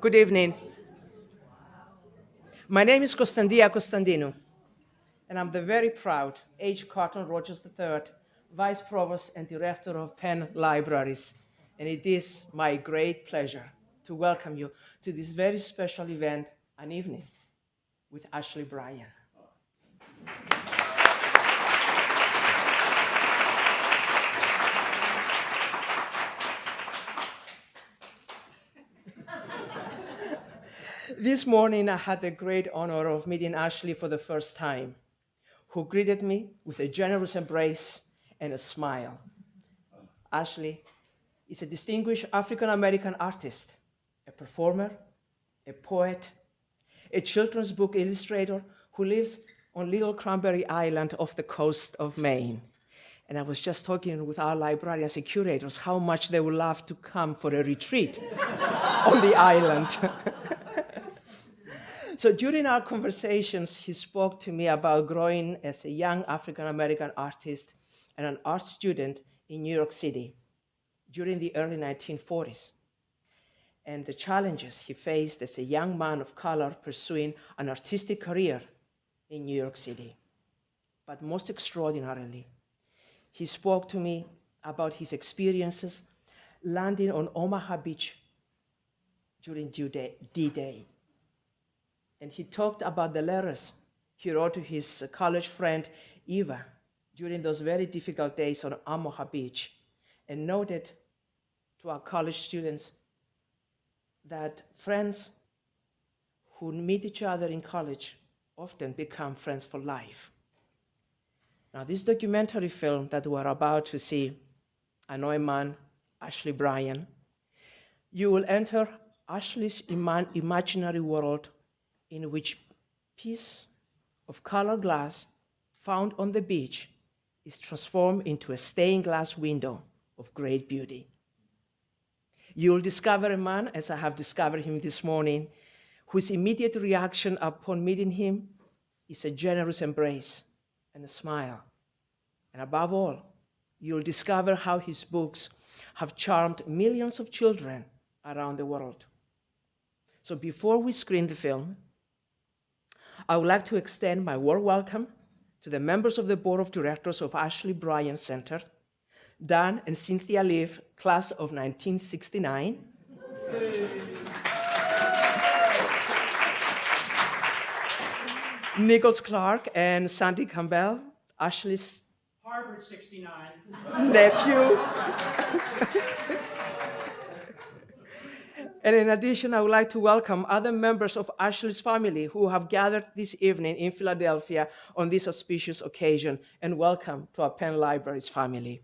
Good evening. My name is Constantia Constantinou, and I'm the very proud H. Carton Rogers III, Vice Provost and Director of Penn Libraries. And it is my great pleasure to welcome you to this very special event, An Evening with Ashley Bryan. This morning, I had the great honor of meeting Ashley for the first time, who greeted me with a generous embrace and a smile. Ashley is a distinguished African-American artist, a performer, a poet, a children's book illustrator who lives on Little Cranberry Island off the coast of Maine. And I was just talking with our librarians and curators how much they would love to come for a retreat on the island. So during our conversations, he spoke to me about growing as a young African-American artist and an art student in New York City during the early 1940s, and the challenges he faced as a young man of color pursuing an artistic career in New York City. But most extraordinarily, he spoke to me about his experiences landing on Omaha Beach during D-Day. And he talked about the letters he wrote to his college friend, Eva, during those very difficult days on Omaha Beach, and noted to our college students that friends who meet each other in college often become friends for life. Now, this documentary film that we're about to see, I Know a Man, Ashley Bryan, you will enter Ashley's imaginary world in which piece of colored glass found on the beach is transformed into a stained glass window of great beauty. You'll discover a man, as I have discovered him this morning, whose immediate reaction upon meeting him is a generous embrace and a smile. And above all, you'll discover how his books have charmed millions of children around the world. So before we screen the film, I would like to extend my warm welcome to the members of the Board of Directors of Ashley Bryan Center, Dan and Cynthia Lief, class of 1969. Nichols Clark and Sandy Campbell, Ashley's Harvard 69. nephew. And in addition, I would like to welcome other members of Ashley's family who have gathered this evening in Philadelphia on this auspicious occasion, and welcome to our Penn Libraries family.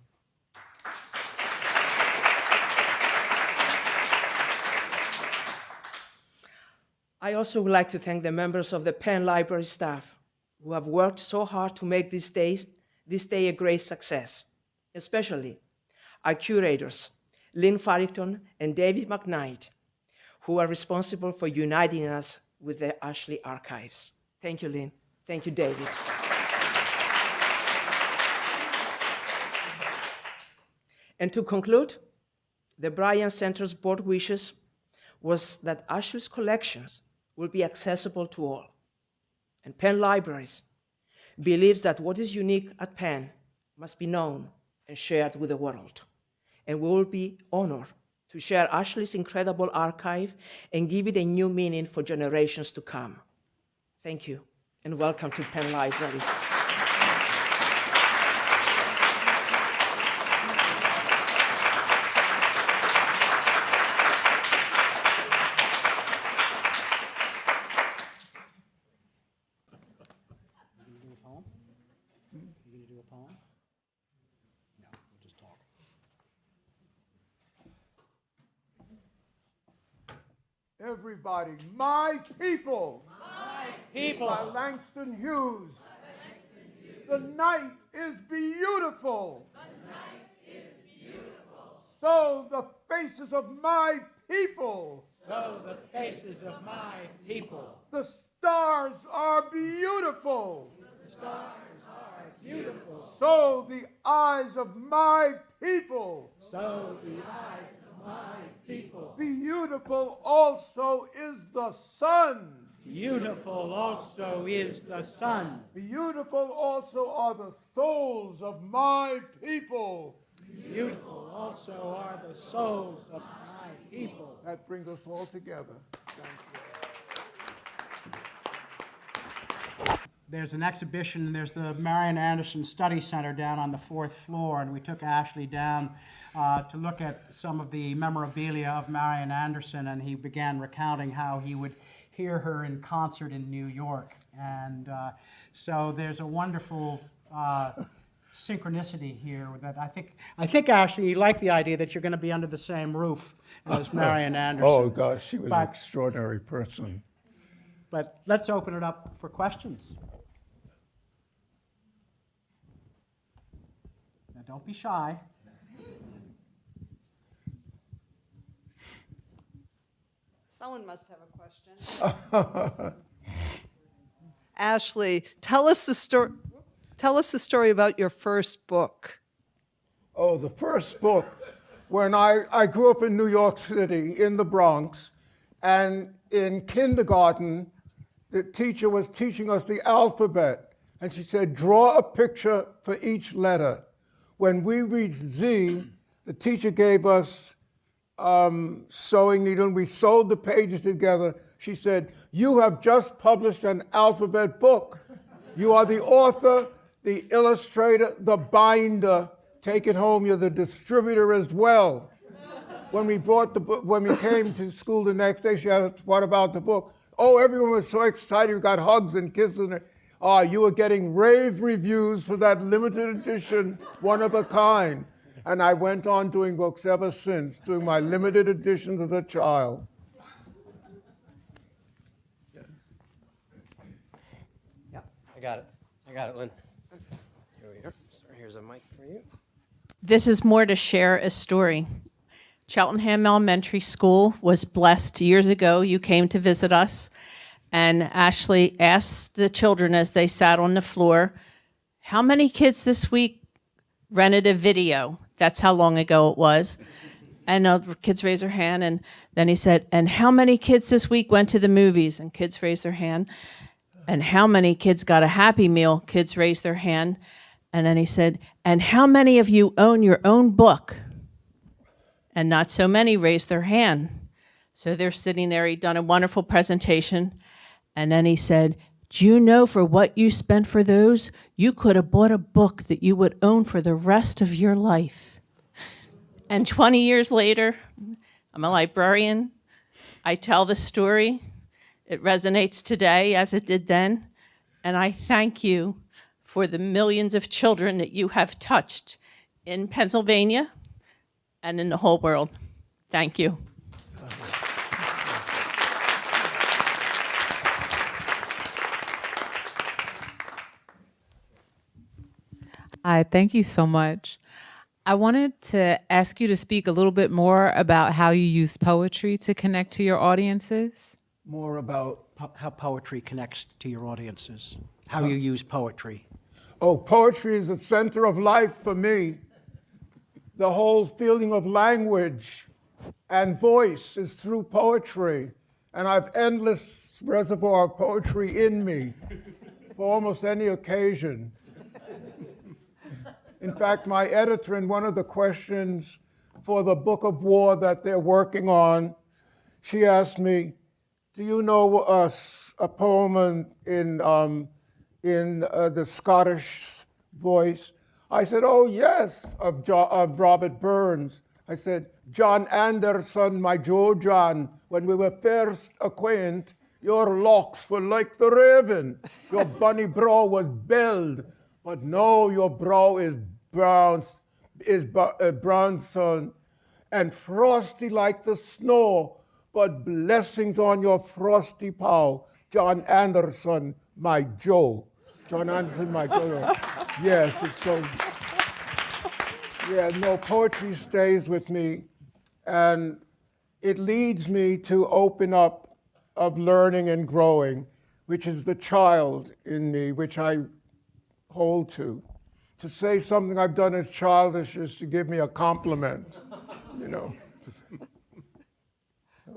I also would like to thank the members of the Penn Library staff who have worked so hard to make this day a great success, especially our curators, Lynn Farrington and David McKnight, who are responsible for uniting us with the Ashley archives. Thank you, Lynn. Thank you, David. And to conclude, the Bryan Center's board wishes was that Ashley's collections will be accessible to all. And Penn Libraries believes that what is unique at Penn must be known and shared with the world. And we will be honored to share Ashley's incredible archive and give it a new meaning for generations to come. Thank you, and welcome to Penn Libraries. Everybody, my people. My people. By Langston Hughes. The night is beautiful. The night is beautiful. So the faces of my people. So the faces of my people. The stars are beautiful. The stars are beautiful. So the eyes of my people. So the eyes of my people. Beautiful. Beautiful also is the sun. Beautiful also is the sun. Beautiful also are the souls of my people. Beautiful also are the souls of my people. That brings us all together. Thank you. There's an exhibition, there's the Marion Anderson Study Center down on the 4th floor, and we took Ashley down to look at some of the memorabilia of Marion Anderson, and he began recounting how he would hear her in concert in New York. And so there's a wonderful synchronicity here that I think Ashley, you like the idea that you're going to be under the same roof as Marion Anderson. Oh, gosh, she was an extraordinary person. But let's open it up for questions. Now, don't be shy. Someone must have a question. Ashley, tell us the story. Tell us the story about your first book. Oh, the first book. When I grew up in New York City, in the Bronx, and in kindergarten, the teacher was teaching us the alphabet, and she said, draw a picture for each letter. When we reached Z, the teacher gave us sewing needle, and we sewed the pages together. She said, you have just published an alphabet book. You are the author, the illustrator, the binder. Take it home, you're the distributor as well. When we brought the book, when we came to school the next day, she asked, what about the book? Oh, everyone was so excited, we got hugs and kisses. You were getting rave reviews for that limited edition, one of a kind. And I went on doing books ever since, doing my limited editions as a child. Yeah, I got it, Lynn. Here we are. So here's a mic for you. This is more to share a story. Cheltenham Elementary School was blessed years ago. You came to visit us, and Ashley asked the children as they sat on the floor, how many kids this week rented a video? That's how long ago it was. And the kids raised their hand, and then he said, and how many kids this week went to the movies? And kids raised their hand. And how many kids got a Happy Meal? Kids raised their hand. And then he said, and how many of you own your own book? And not so many raised their hand. So they're sitting there, he'd done a wonderful presentation. And then he said, do you know for what you spent for those? You could have bought a book that you would own for the rest of your life. And 20 years later, I'm a librarian. I tell the story. It resonates today as it did then. And I thank you for the millions of children that you have touched in Pennsylvania and in the whole world. Thank you. Hi, thank you so much. I wanted to ask you to speak a little bit more about how you use poetry to connect to your audiences. More about how poetry connects to your audiences, how you use poetry. Oh, poetry is the center of life for me. The whole feeling of language and voice is through poetry. And I've endless reservoir of poetry in me for almost any occasion. In fact, my editor, in one of the questions for the book of war that they're working on, she asked me, do you know a poem in the Scottish voice? I said, oh yes, of Robert Burns. I said, John Anderson, my Joe John, when we were first acquainted, your locks were like the raven, your bunny brow was belled, but no, your brow is brown, son, and frosty like the snow, but blessings on your frosty pow, John Anderson, my Joe. John Anderson, my Joe. Yes, it's so. Yeah, no, poetry stays with me, and it leads me to open up of learning and growing, which is the child in me, which I hold to. To say something I've done as childish is to give me a compliment, you know. So,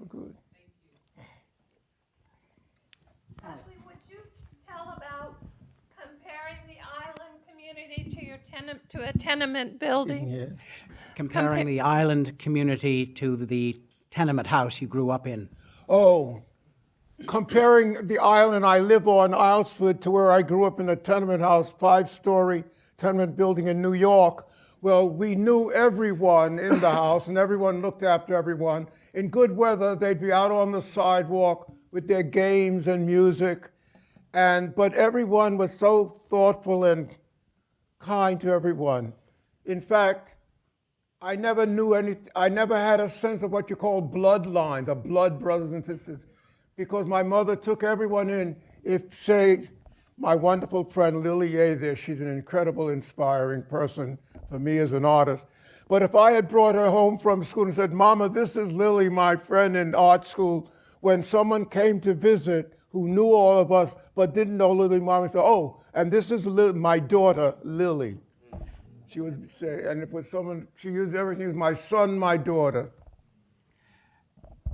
To a tenement building. Yeah. Comparing the island community to the tenement house you grew up in. Oh, comparing the island I live on, Islesford, to where I grew up in a tenement house, 5-story tenement building in New York. Well, we knew everyone in the house and everyone looked after everyone. In good weather, they'd be out on the sidewalk with their games and music. But everyone was so thoughtful and kind to everyone. In fact, I never knew anything, I never had a sense of what you call bloodlines, of blood brothers and sisters, because my mother took everyone in. If, say, my wonderful friend Lily Yeh there, she's an incredible, inspiring person for me as an artist. But if I had brought her home from school and said, Mama, this is Lily, my friend in art school, when someone came to visit who knew all of us but didn't know Lily, Mama would say, oh, and this is my daughter, Lily. She would say, and if it was someone, she used everything as my son, my daughter.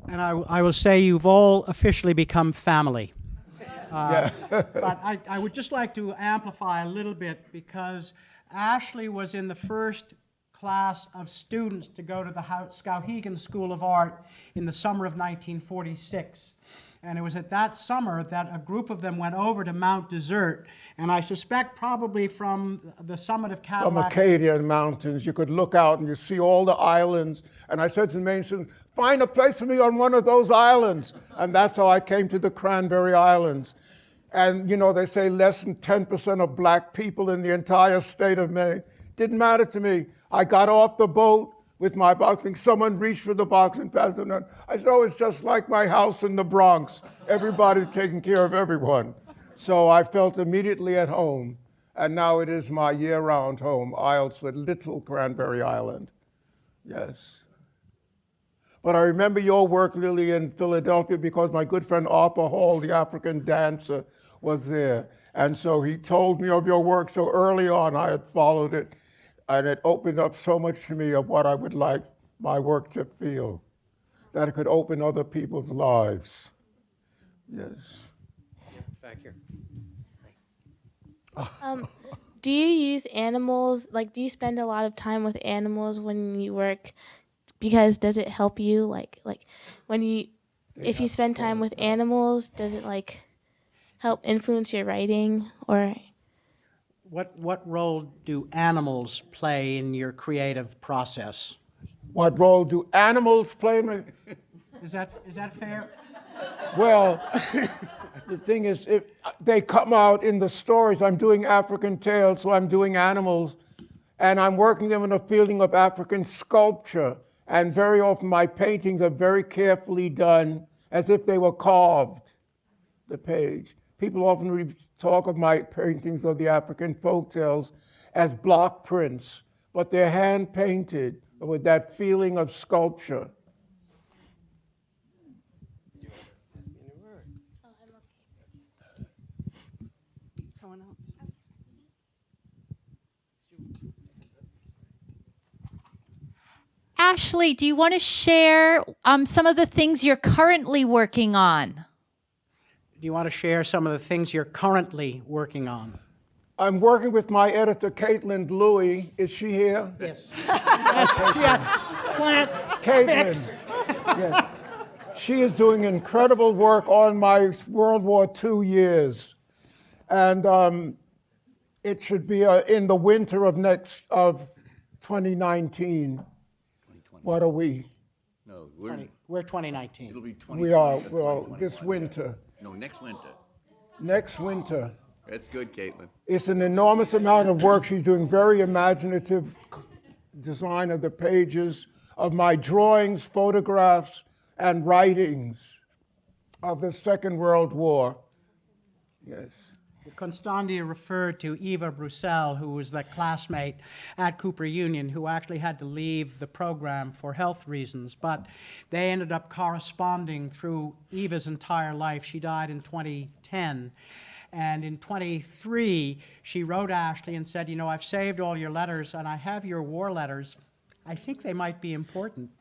And I will say you've all officially become family. Yeah. But I would just like to amplify a little bit, because Ashley was in the first class of students to go to the Skowhegan School of Art in the summer of 1946. And it was at that summer that a group of them went over to Mount Desert, and I suspect probably from the summit of Kislak. From Acadia Mountains, you could look out and you see all the islands. And I said to the main student, find a place for me on one of those islands. And that's how I came to the Cranberry Islands. And you know, they say less than 10% of black people in the entire state of Maine. Didn't matter to me. I got off the boat with my boxing. Someone reached for the box and passed it on. I said, oh, it's just like my house in the Bronx. Everybody taking care of everyone. So I felt immediately at home. And now it is my year-round home, Islesford, Little Cranberry Island. Yes. But I remember your work, Lily, in Philadelphia, because my good friend Arthur Hall, the African dancer, was there. And so he told me of your work so early on. I had followed it. And it opened up so much to me of what I would like my work to feel, that it could open other people's lives. Yes. Back here. Do you use animals, like do you spend a lot of time with animals when you work? Because does it help you, like when you, if you spend time with animals, does it like help influence your writing, or? What role do animals play in your creative process? What role do animals play in my... Is that fair? Well, the thing is, if they come out in the stories, I'm doing African tales, so I'm doing animals, and I'm working them in a feeling of African sculpture. And very often my paintings are very carefully done, as if they were carved, the page. People often talk of my paintings of the African folktales as block prints, but they're hand-painted with that feeling of sculpture. Someone else. Ashley, do you want to share some of the things you're currently working on? Do you want to share some of the things you're currently working on? I'm working with my editor, Caitlin Louie. Is she here? Yes. Plant Caitlin. Yes. She is doing incredible work on my World War II years. And it should be in the winter of 2019. What are we? No, we're 2019. It'll be 2020. We are, well, this winter. No, next winter. Next winter. That's good, Caitlin. It's an enormous amount of work. She's doing very imaginative design of the pages, of my drawings, photographs, and writings of the Second World War. Yes. Constantia referred to Eva Brussel, who was the classmate at Cooper Union, who actually had to leave the program for health reasons, but they ended up corresponding through Eva's entire life. She died in 2010. And in 23, she wrote Ashley and said, you know, I've saved all your letters and I have your war letters. I think they might be important.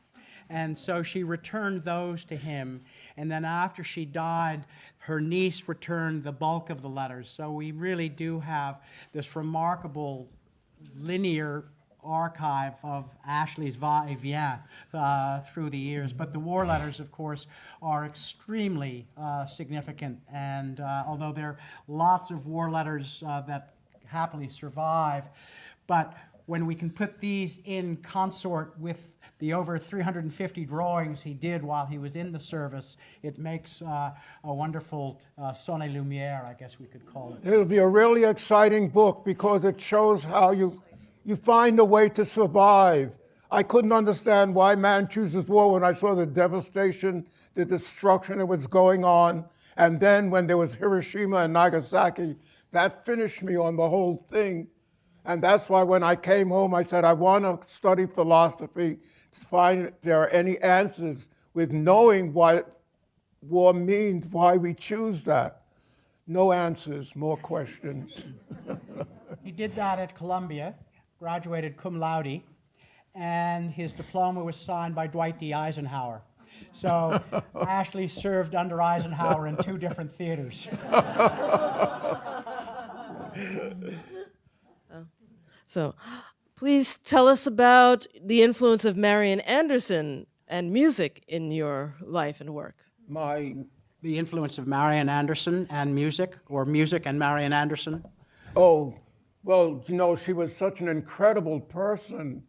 And so she returned those to him. And then after she died, her niece returned the bulk of the letters. So we really do have this remarkable linear archive of Ashley's va-et-vient through the years. But the war letters, of course, are extremely significant. And although there are lots of war letters that happily survive, but when we can put these in consort with the over 350 drawings he did while he was in the service, it makes a wonderful son et lumière, I guess we could call it. It'll be a really exciting book because it shows how you find a way to survive. I couldn't understand why man chooses war when I saw the devastation, the destruction that was going on. And then when there was Hiroshima and Nagasaki, that finished me on the whole thing. And that's why when I came home, I said, I want to study philosophy to find if there are any answers with knowing what war means, why we choose that. No answers, more questions. He did that at Columbia, graduated cum laude, and his diploma was signed by Dwight D. Eisenhower. So Ashley served under Eisenhower in 2 different theaters. So please tell us about the influence of Marion Anderson and music in your life and work. The influence of Marion Anderson and music, or music and Marion Anderson? Oh, well, you know, she was such an incredible person,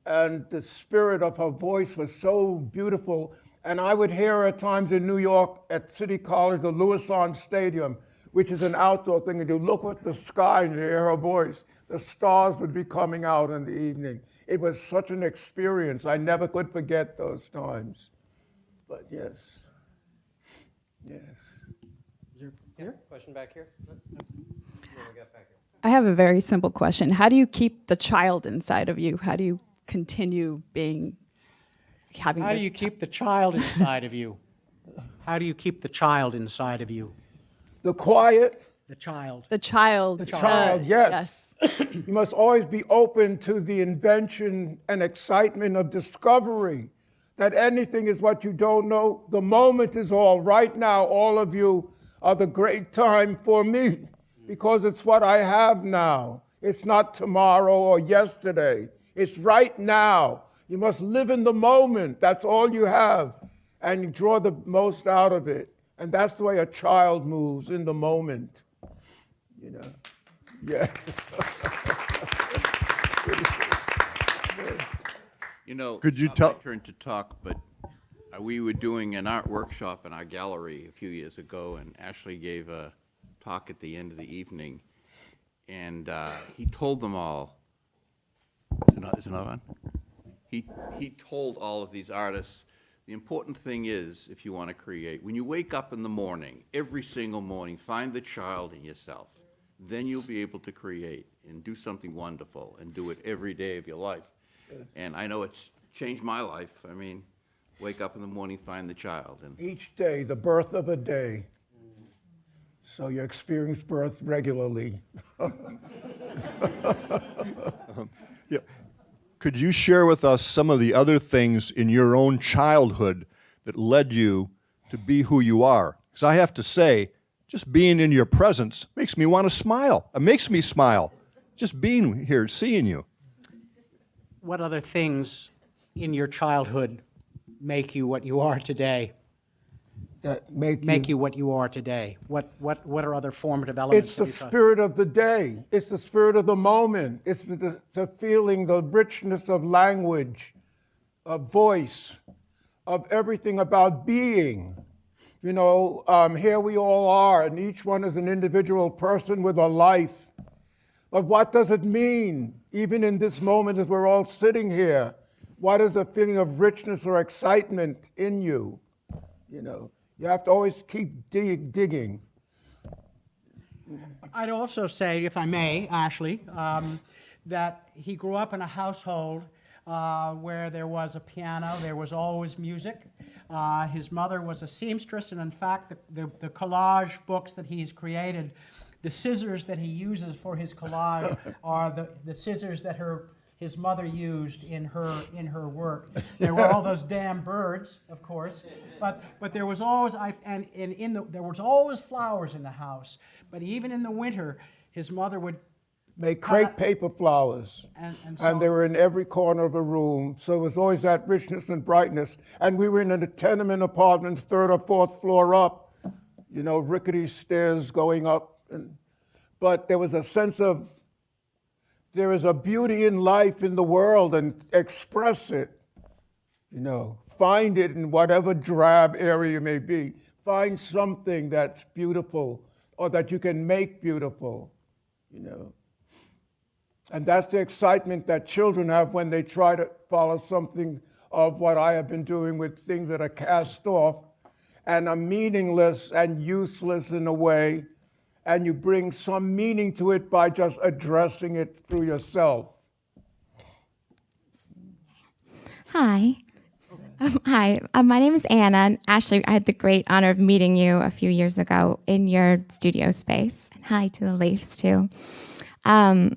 and the spirit of her voice was so beautiful. And I would hear her at times in New York at City College, the Louis-on Stadium, which is an outdoor thing, and you look at the sky and you hear her voice. The stars would be coming out in the evening. It was such an experience. I never could forget those times. But yes, yes. Is there a question back here? No, we got back here. I have a very simple question. How do you keep the child inside of you? How do you continue having How do this you keep the child inside of you? How do you keep the child inside of you? The quiet. The child. The child. The child, yes. You must always be open to the invention and excitement of discovery, that anything is what you don't know. The moment is all. Right now, all of you are the great time for me because it's what I have now. It's not tomorrow or yesterday. It's right now. You must live in the moment. That's all you have. And you draw the most out of it. And that's the way a child moves, in the moment. You know? Yeah. You know, could you it's tell? not my turn to talk, but we were doing an art workshop in our gallery a few years ago, and Ashley gave a talk at the end of the evening, and he told them all. Is it not on? He told all of these artists, the important thing is, if you want to create, when you wake up in the morning, every single morning, find the child in yourself. Then you'll be able to create and do something wonderful and do it every day of your life. And I know it's changed my life. I mean, wake up in the morning, find the child. And each day, the birth of a day. So you experience birth regularly. Yeah. Could you share with us some of the other things in your own childhood that led you to be who you are? Because I have to say, just being in your presence makes me want to smile. It makes me smile, just being here, seeing you. What other things in your childhood make you what you are today? That make you what you are today? What are other formative elements? It's the spirit of the day. It's the spirit of the moment. It's the feeling, the richness of language, of voice, of everything about being. You know, here we all are, and each one is an individual person with a life. But what does it mean, even in this moment as we're all sitting here? What is a feeling of richness or excitement in you? You know, you have to always keep digging. I'd also say, if I may, Ashley, that he grew up in a household where there was a piano, there was always music. His mother was a seamstress, and in fact, the collage books that he's created, the scissors that he uses for his collage are the scissors that his mother used in her work. There were all those damn birds, of course, but there was always there was always flowers in the house. But even in the winter, his mother would make crepe paper flowers. And they were in every corner of the room. So it was always that richness and brightness. And we were in the tenement apartments, 3rd or 4th floor up, you know, rickety stairs going up. But there was a sense of, there is a beauty in life in the world, and express it, you know, find it in whatever drab area you may be. Find something that's beautiful or that you can make beautiful, you know. And that's the excitement that children have when they try to follow something of what I have been doing with things that are cast off and are meaningless and useless in a way, and you bring some meaning to it by just addressing it through yourself. Hi. Hi, my name is Anna. And Ashley, I had the great honor of meeting you a few years ago in your studio space. And hi to the Liefs, too. I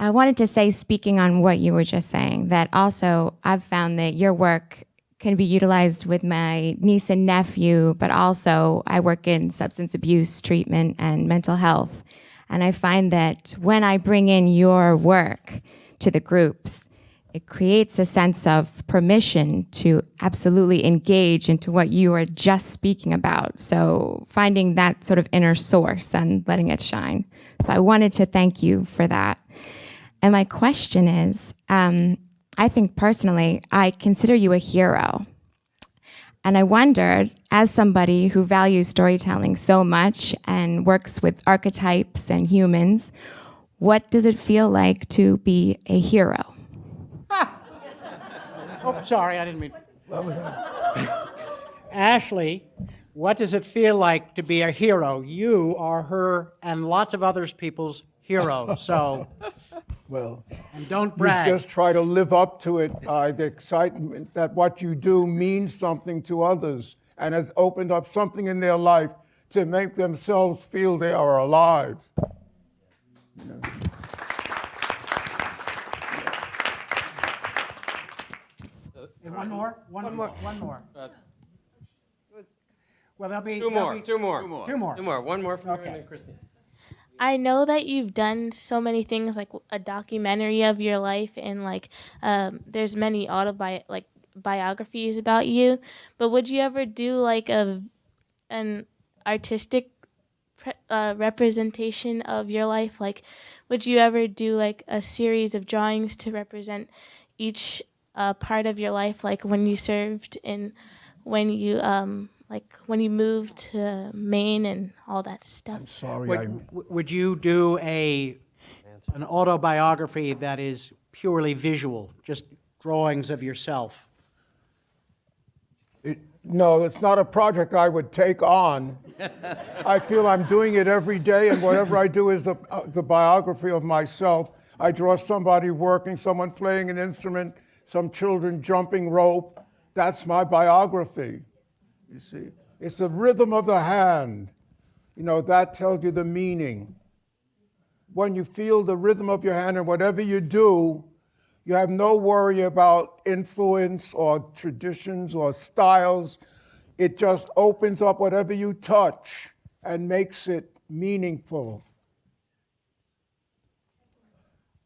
wanted to say, speaking on what you were just saying, that also I've found that your work can be utilized with my niece and nephew, but also I work in substance abuse treatment and mental health. And I find that when I bring in your work to the groups, it creates a sense of permission to absolutely engage into what you are just speaking about. So finding that sort of inner source and letting it shine. So I wanted to thank you for that. And my question is, I think personally, I consider you a hero. And I wondered, as somebody who values storytelling so much and works with archetypes and humans, what does it feel like to be a hero? Oh, sorry, I didn't mean. Ashley, what does it feel like to be a hero? You are her and lots of other people's hero. So, well, and don't brag. You just try to live up to it. The excitement that what you do means something to others and has opened up something in their life to make themselves feel they are alive. You know. One more. Well, there'll be Two more. One more from Okay. Marion and Christine. I know that you've done so many things, like a documentary of your life, and like there's many biographies about you. But would you ever do like an artistic representation of your life? Like, would you ever do like a series of drawings to represent each part of your life, like when you served and when you when you moved to Maine and all that stuff? I'm sorry. Would you do an autobiography that is purely visual, just drawings of yourself? No, it's not a project I would take on. I feel I'm doing it every day, and whatever I do is the biography of myself. I draw somebody working, someone playing an instrument, some children jumping rope. That's my biography, you see. It's the rhythm of the hand. You know, that tells you the meaning. When you feel the rhythm of your hand and whatever you do, you have no worry about influence or traditions or styles. It just opens up whatever you touch and makes it meaningful.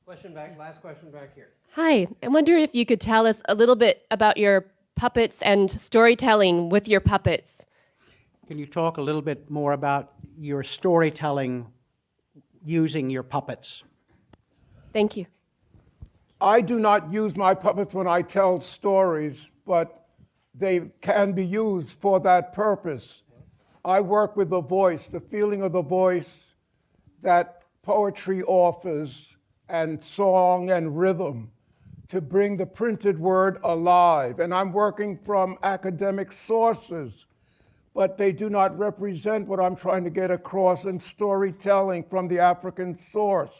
Last question back here. Hi, I wonder if you could tell us a little bit about your puppets and storytelling with your puppets. Can you talk a little bit more about your storytelling using your puppets? Thank you. I do not use my puppets when I tell stories, but they can be used for that purpose. I work with the voice, the feeling of the voice that poetry offers, and song and rhythm, to bring the printed word alive. And I'm working from academic sources, but they do not represent what I'm trying to get across in storytelling from the African source.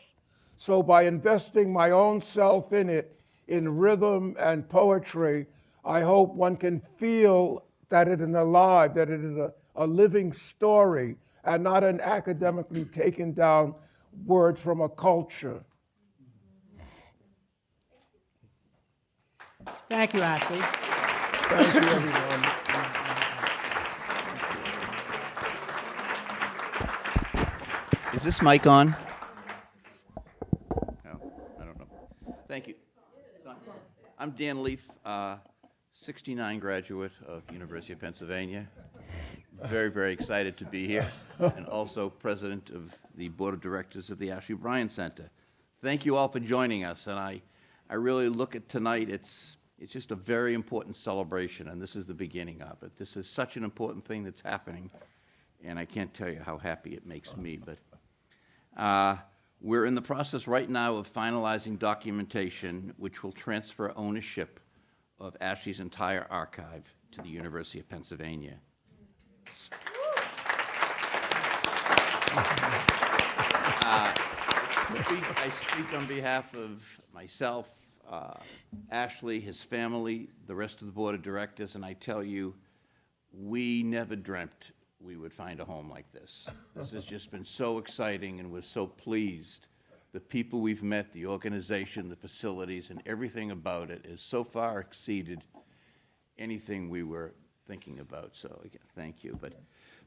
So by investing my own self in it, in rhythm and poetry, I hope one can feel that it is alive, that it is a living story, and not an academically taken down word from a culture. Thank you, Ashley. Thank you, everyone. Is this mic on? Dan Lief, 69 graduate of University of Pennsylvania. Very, very excited to be here, and also president of the board of directors of the Ashley Bryan Center. Thank you all for joining us, and I really look at tonight, it's just a very important celebration, and this is the beginning of it. This is such an important thing that's happening, and I can't tell you how happy it makes me, but we're in the process right now of finalizing documentation which will transfer ownership of Ashley's entire archive to the University of Pennsylvania. I speak on behalf of myself, Ashley, his family, the rest of the board of directors, and I tell you, we never dreamt we would find a home like this. This has just been so exciting, and we're so pleased. The people we've met, the organization, the facilities, and everything about it has so far exceeded anything we were thinking about. So again, thank you. But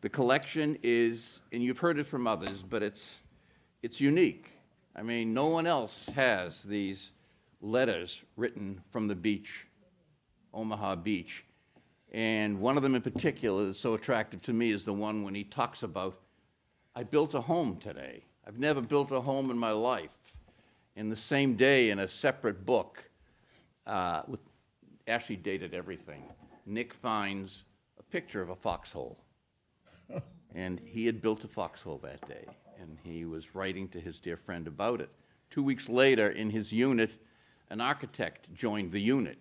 the collection is, and you've heard it from others, but it's unique. I mean, no one else has these letters written from the beach, Omaha Beach. And one of them in particular that's so attractive to me is the one when he talks about, I built a home today. I've never built a home in my life. In the same day, in a separate book, with Ashley dated everything, Nick finds a picture of a foxhole. And he had built a foxhole that day, and he was writing to his dear friend about it. 2 weeks later, in his unit, an architect joined the unit.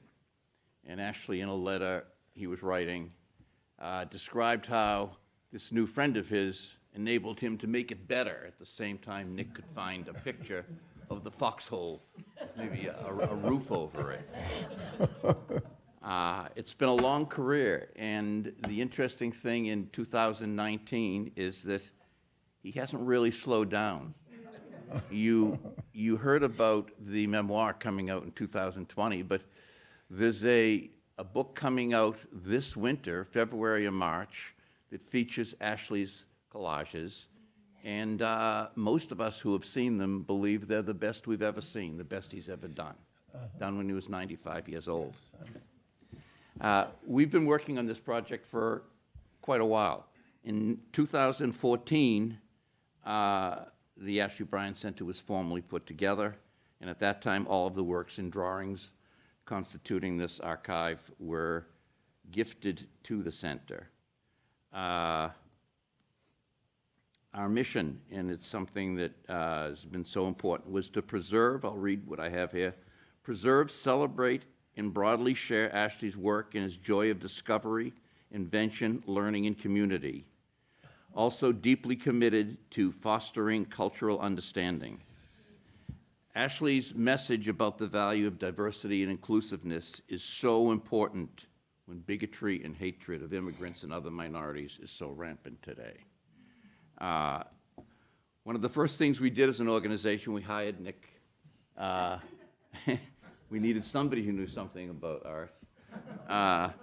And Ashley, in a letter he was writing, described how this new friend of his enabled him to make it better. At the same time, Nick could find a picture of the foxhole, with maybe a roof over it. It's been a long career, and the interesting thing in 2019 is that he hasn't really slowed down. You heard about the memoir coming out in 2020, but there's a book coming out this winter, February or March, that features Ashley's collages, and most of us who have seen them believe they're the best we've ever seen, the best he's ever done, done when he was 95 years old. We've been working on this project for quite a while. In 2014, the Ashley Bryan Center was formally put together, and at that time, all of the works and drawings constituting this archive were gifted to the center. Our mission, and it's something that has been so important, was to preserve, I'll read what I have here, preserve, celebrate, and broadly share Ashley's work and his joy of discovery, invention, learning, and community. Also deeply committed to fostering cultural understanding. Ashley's message about the value of diversity and inclusiveness is so important when bigotry and hatred of immigrants and other minorities is so rampant today. One of the first things we did as an organization, we hired Nick. We needed somebody who knew something about art.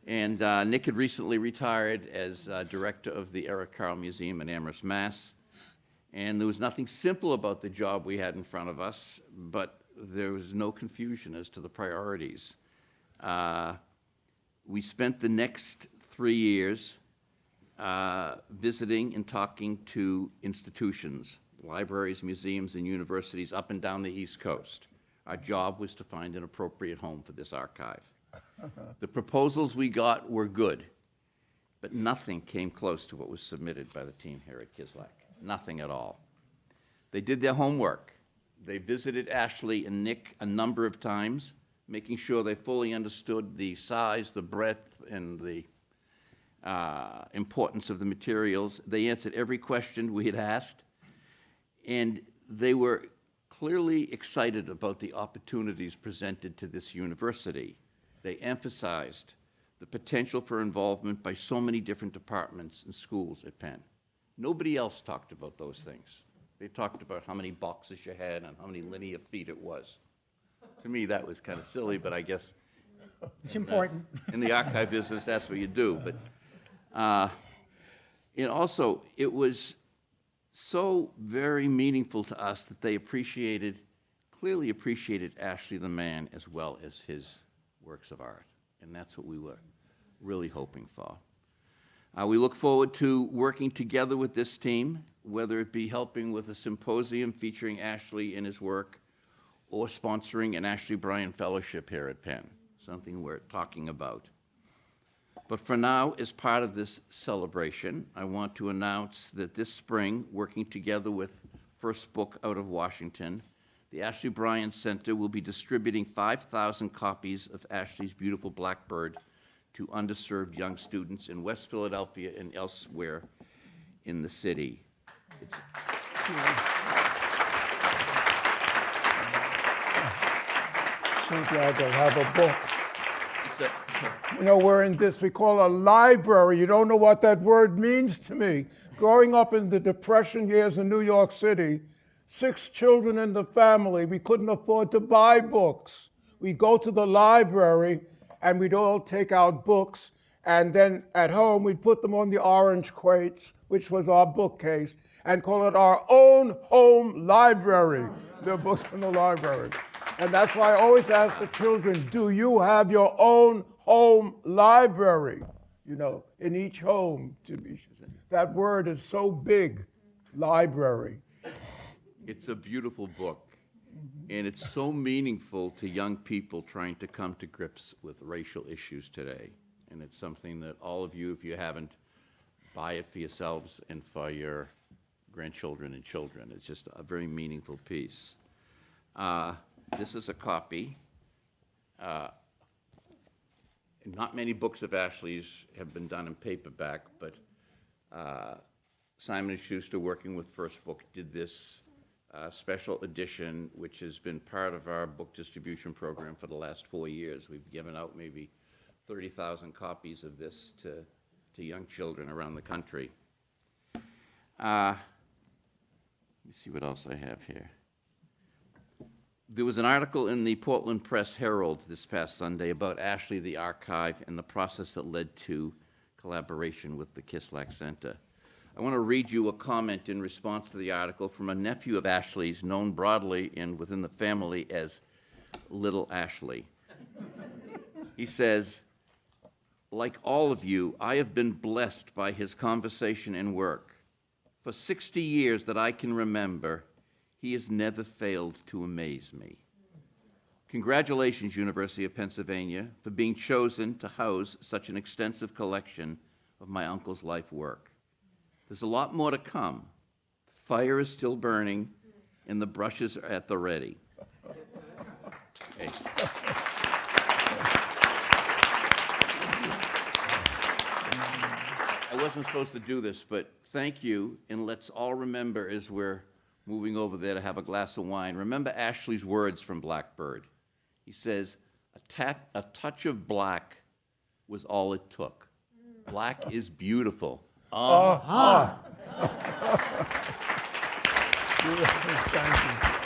And Nick had recently retired as director of the Eric Carle Museum in Amherst, Mass. And there was nothing simple about the job we had in front of us, but there was no confusion as to the priorities. We spent the next 3 years visiting and talking to institutions, libraries, museums, and universities up and down the East Coast. Our job was to find an appropriate home for this archive. The proposals we got were good, but nothing came close to what was submitted by the team here at Kislak. Nothing at all. They did their homework. They visited Ashley and Nick a number of times, making sure they fully understood the size, the breadth, and the importance of the materials. They answered every question we had asked, and they were clearly excited about the opportunities presented to this university. They emphasized the potential for involvement by so many different departments and schools at Penn. Nobody else talked about those things. They talked about how many boxes you had and how many linear feet it was. To me, that was kind of silly, but I guess it's important. In the archive business, that's what you do. But and also, it was so very meaningful to us that they appreciated clearly appreciated Ashley the man as well as his works of art. And that's what we were really hoping for. We look forward to working together with this team, whether it be helping with a symposium featuring Ashley and his work, or sponsoring an Ashley Bryan Fellowship here at Penn, something we're talking about. But for now, as part of this celebration, I want to announce that this spring, working together with First Book out of Washington, the Ashley Bryan Center will be distributing 5,000 copies of Ashley's beautiful Blackbird to underserved young students in West Philadelphia and elsewhere in the city. It's So glad they have a book. You know, we're in this, we call a library. You don't know what that word means to me. Growing up in the Depression years in New York City, 6 children in the family, we couldn't afford to buy books. We'd go to the library and we'd all take out books, and then at home we'd put them on the orange crates, which was our bookcase, and call it our own home library, the books in the library. And that's why I always ask the children, do you have your own home library? You know, in each home, to be. That word is so big, library. It's a beautiful book, and it's so meaningful to young people trying to come to grips with racial issues today. And it's something that all of you, if you haven't, buy it for yourselves and for your grandchildren and children. It's just a very meaningful piece. This is a copy. Not many books of Ashley's have been done in paperback, but Simon & Schuster, working with First Book, did this special edition, which has been part of our book distribution program for the last 4 years. We've given out maybe 30,000 copies of this to young children around the country. Let me see what else I have here. There was an article in the Portland Press Herald this past Sunday about Ashley the Archive and the process that led to collaboration with the Kislak Center. I want to read you a comment in response to the article from a nephew of Ashley's, known broadly and within the family as Little Ashley. He says, "Like all of you, I have been blessed by his conversation and work. For 60 years that I can remember, he has never failed to amaze me. Congratulations, University of Pennsylvania, for being chosen to house such an extensive collection of my uncle's life work. There's a lot more to come. The fire is still burning, and the brushes are at the ready." Okay. I wasn't supposed to do this, but thank you, and let's all remember as we're moving over there to have a glass of wine, remember Ashley's words from Blackbird. He says, a touch of black was all it took. Black is beautiful. Thank you.